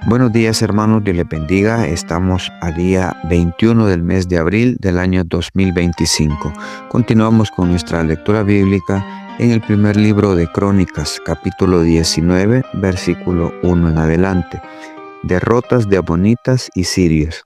Buenos días hermanos, Dios les bendiga. Estamos a día 21 del mes de abril del año 2025. Continuamos con nuestra lectura bíblica en el primer libro de Crónicas, capítulo 19, versículo 1 en adelante. Derrotas de amonitas y sirios.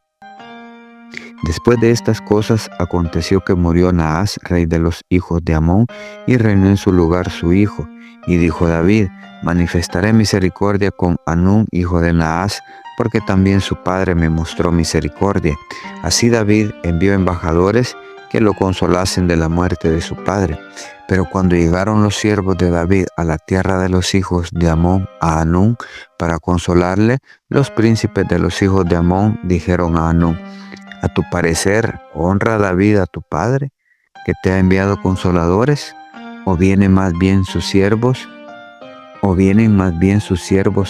Después de estas cosas aconteció que murió Naas, rey de los hijos de Amón, y reinó en su lugar su hijo. Y dijo David: manifestaré misericordia con Hanún, hijo de Naas, porque también su padre me mostró misericordia. Así David envió embajadores que lo consolasen de la muerte de su padre. Pero cuando llegaron los siervos de David a la tierra de los hijos de Amón, a Hanún, para consolarle, los príncipes de los hijos de Amón dijeron a Hanún: a tu parecer, ¿honra David a tu padre, que te ha enviado consoladores? ¿O vienen más bien sus siervos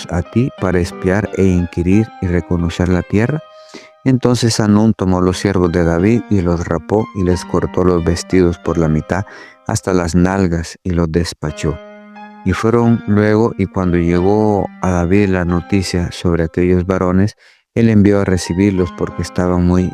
a ti para espiar e inquirir y reconocer la tierra? Entonces Hanún tomó los siervos de David y los rapó y les cortó los vestidos por la mitad hasta las nalgas y los despachó. Y fueron luego, y cuando llegó a David la noticia sobre aquellos varones, él envió a recibirlos porque estaban muy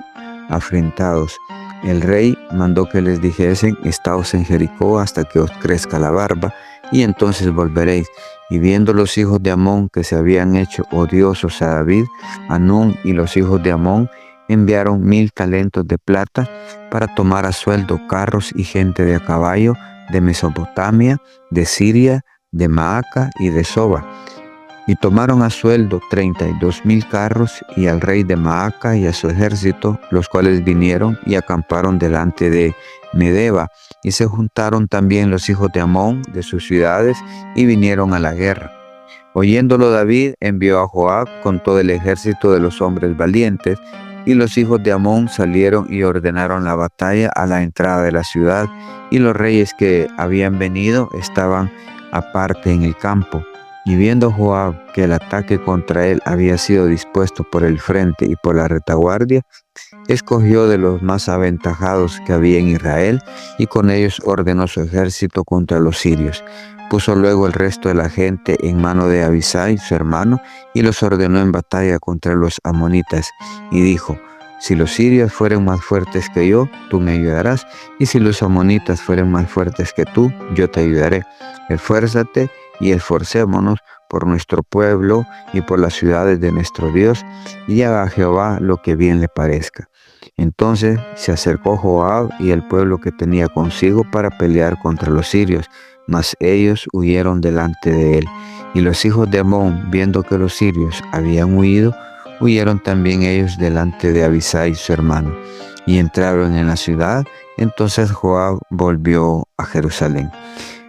afrentados. El rey mandó que les dijesen: estaos en Jericó hasta que os crezca la barba, y entonces volveréis. Y viendo los hijos de Amón que se habían hecho odiosos a David, Hanún y los hijos de Amón enviaron 1000 talentos de plata para tomar a sueldo carros y gente de a caballo de Mesopotamia, de Siria, de Maaca y de Soba. Y tomaron a sueldo 32,000 carros y al rey de Maaca y a su ejército, los cuales vinieron y acamparon delante de Medeba. Y se juntaron también los hijos de Amón de sus ciudades y vinieron a la guerra. Oyéndolo David envió a Joab con todo el ejército de los hombres valientes, y los hijos de Amón salieron y ordenaron la batalla a la entrada de la ciudad, y los reyes que habían venido estaban aparte en el campo. Y viendo Joab que el ataque contra él había sido dispuesto por el frente y por la retaguardia, escogió de los más aventajados que había en Israel, y con ellos ordenó su ejército contra los sirios. Puso luego el resto de la gente en mano de Abisai, su hermano, y los ordenó en batalla contra los amonitas. Y dijo: si los sirios fueren más fuertes que yo, tú me ayudarás, y si los amonitas fueren más fuertes que tú, yo te ayudaré. Esfuérzate y esforcémonos por nuestro pueblo y por las ciudades de nuestro Dios, y haga Jehová lo que bien le parezca. Entonces se acercó Joab y el pueblo que tenía consigo para pelear contra los sirios, mas ellos huyeron delante de él. Y los hijos de Amón, viendo que los sirios habían huido, huyeron también ellos delante de Abisai su hermano, y entraron en la ciudad. Entonces Joab volvió a Jerusalén.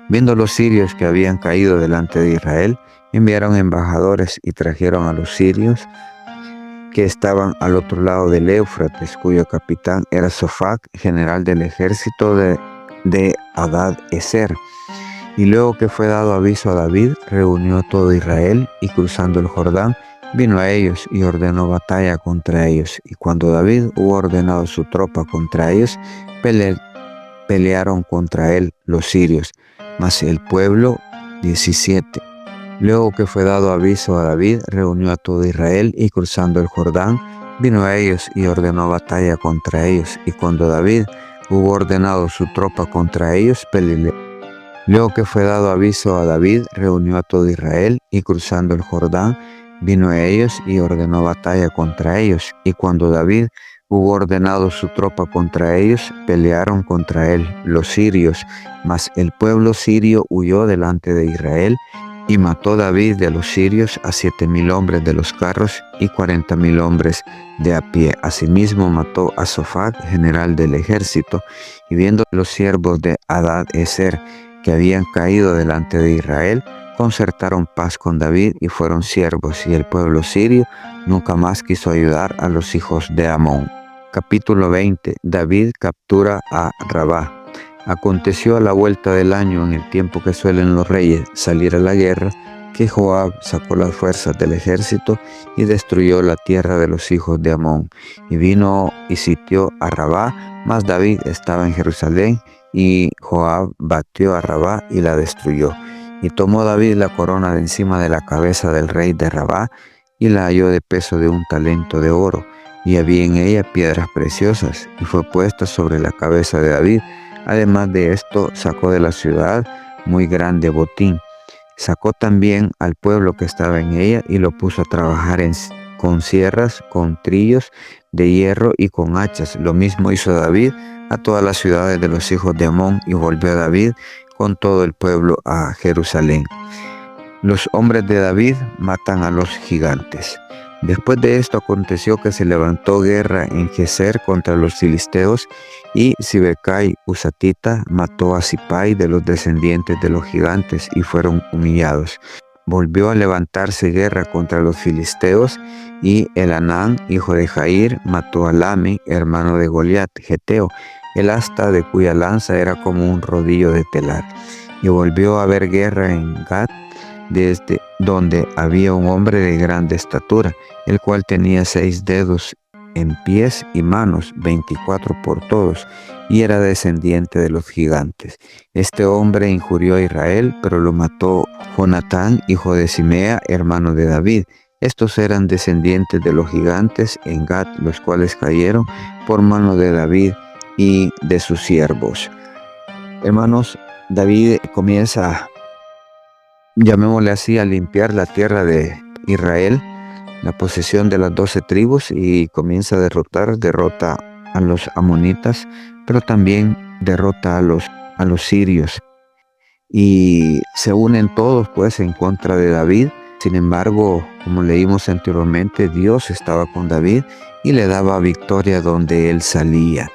Viendo los sirios que habían caído delante de Israel, enviaron embajadores y trajeron a los sirios que estaban al otro lado del Éufrates, cuyo capitán era Sofac, general del ejército de Hadad-Ezer. Y luego que fue dado aviso a David, reunió todo Israel, y cruzando el Jordán, vino a ellos y ordenó batalla contra ellos. Y cuando David hubo ordenado su tropa contra ellos, pelearon contra él los sirios, mas el pueblo 17. Luego que fue dado aviso a David, reunió a todo Israel, y cruzando el Jordán, vino a ellos y ordenó batalla contra ellos. Y cuando David hubo ordenado su tropa contra ellos, luego que fue dado aviso a David, reunió a todo Israel, y cruzando el Jordán, vino a ellos y ordenó batalla contra ellos. Y cuando David hubo ordenado su tropa contra ellos, pelearon contra él los sirios, mas el pueblo sirio huyó delante de Israel, y mató David de los sirios a 7,000 hombres de los carros y 40,000 hombres de a pie. Asimismo mató a Sofac, general del ejército. Y viendo los siervos de Hadad-Ezer que habían caído delante de Israel, concertaron paz con David y fueron siervos, y el pueblo sirio nunca más quiso ayudar a los hijos de Amón. Capítulo 20. David captura a Rabá. Aconteció a la vuelta del año, en el tiempo que suelen los reyes salir a la guerra, que Joab sacó las fuerzas del ejército y destruyó la tierra de los hijos de Amón. Y vino y sitió a Rabá, mas David estaba en Jerusalén, y Joab batió a Rabá y la destruyó. Y tomó David la corona de encima de la cabeza del rey de Rabá, y la halló de peso de 1 talento de oro, y había en ella piedras preciosas, y fue puesta sobre la cabeza de David. Además de esto, sacó de la ciudad muy grande botín. Sacó también al pueblo que estaba en ella y lo puso a trabajar con sierras, con trillos de hierro y con hachas. Lo mismo hizo David a todas las ciudades de los hijos de Amón, y volvió David con todo el pueblo a Jerusalén. Los hombres de David matan a los gigantes. Después de esto aconteció que se levantó guerra en Geser contra los filisteos, y Sibecai husatita mató a Sipai de los descendientes de los gigantes, y fueron humillados. Volvió a levantarse guerra contra los filisteos, y Elanán, hijo de Jair, mató a Lami, hermano de Goliat, geteo, el asta de cuya lanza era como un rodillo de telar. Y volvió a haber guerra en Gat, desde donde había un hombre de grande estatura, el cual tenía 6 dedos en pies y manos, 24 por todos, y era descendiente de los gigantes. Este hombre injurió a Israel, pero lo mató Jonatán, hijo de Simea, hermano de David. Estos eran descendientes de los gigantes en Gat, los cuales cayeron por mano de David y de sus siervos. Hermanos, David comienza, llamémosle así, a limpiar la tierra de Israel, la posesión de las 12 tribus, y comienza a derrota a los amonitas, pero también derrota a los sirios, y se unen todos pues en contra de David. Sin embargo, como leímos anteriormente, Dios estaba con David y le daba victoria donde él salía.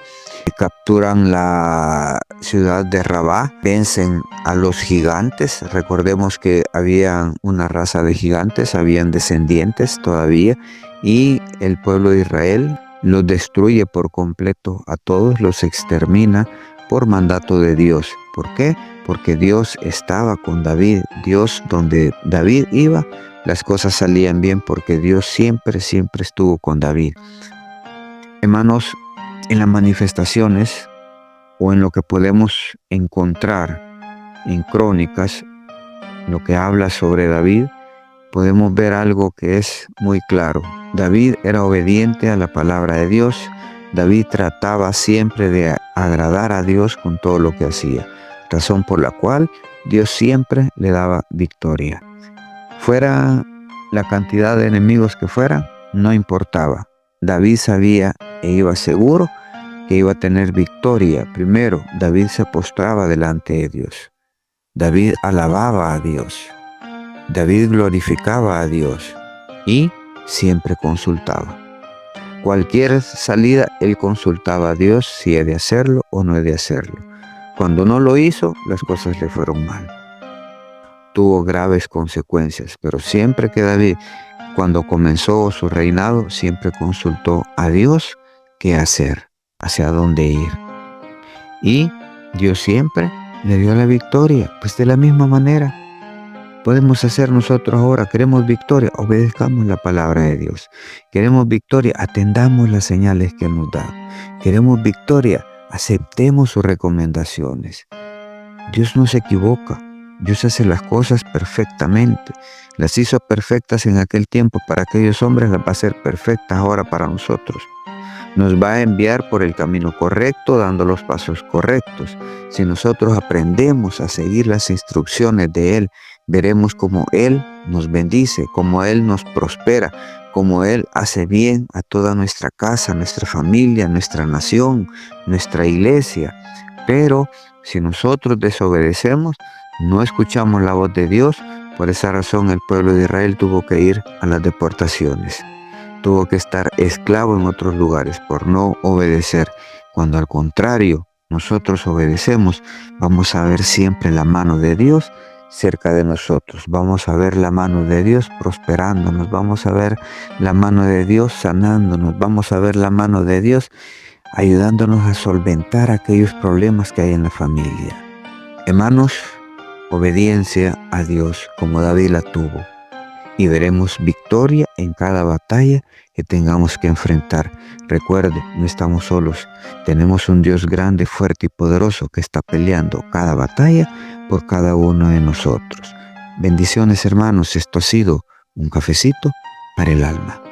Capturan la ciudad de Rabá, vencen a los gigantes. Recordemos que había una raza de gigantes, habían descendientes todavía, y el pueblo de Israel los destruye por completo a todos, los extermina por mandato de Dios. ¿Por qué? Porque Dios estaba con David. Dios, donde David iba, las cosas salían bien, porque Dios siempre estuvo con David. Hermanos, en las manifestaciones o en lo que podemos encontrar en Crónicas, lo que habla sobre David, podemos ver algo que es muy claro. David era obediente a la palabra de Dios. David trataba siempre de agradar a Dios con todo lo que hacía, razón por la cual Dios siempre le daba victoria. Fuera la cantidad de enemigos que fuera, no importaba. David sabía e iba seguro que iba a tener victoria. Primero, David se postraba delante de Dios. David alababa a Dios. David glorificaba a Dios y siempre consultaba. Cualquier salida, él consultaba a Dios si he de hacerlo o no he de hacerlo. Cuando no lo hizo, las cosas le fueron mal. Tuvo graves consecuencias, pero siempre que David, cuando comenzó su reinado, siempre consultó a Dios qué hacer, hacia dónde ir. Y Dios siempre le dio la victoria. Pues de la misma manera podemos hacer nosotros ahora. Queremos victoria, obedezcamos la palabra de Dios. Queremos victoria, atendamos las señales que nos da. Queremos victoria, aceptemos sus recomendaciones. Dios no se equivoca. Dios hace las cosas perfectamente. Las hizo perfectas en aquel tiempo para aquellos hombres, las va a hacer perfectas ahora para nosotros. Nos va a enviar por el camino correcto, dando los pasos correctos. Si nosotros aprendemos a seguir las instrucciones de Él, veremos cómo Él nos bendice, cómo Él nos prospera, cómo Él hace bien a toda nuestra casa, nuestra familia, nuestra nación, nuestra iglesia. Pero si nosotros desobedecemos, no escuchamos la voz de Dios. Por esa razón el pueblo de Israel tuvo que ir a las deportaciones. Tuvo que estar esclavo en otros lugares por no obedecer. Cuando al contrario nosotros obedecemos, vamos a ver siempre la mano de Dios cerca de nosotros. Vamos a ver la mano de Dios prosperándonos. Vamos a ver la mano de Dios sanándonos. Vamos a ver la mano de Dios ayudándonos a solventar aquellos problemas que hay en la familia. Hermanos, obediencia a Dios como David la tuvo, y veremos victoria en cada batalla que tengamos que enfrentar. Recuerde, no estamos solos. Tenemos un Dios grande, fuerte y poderoso que está peleando cada batalla por cada uno de nosotros. Bendiciones, hermanos. Esto ha sido un cafecito para el alma.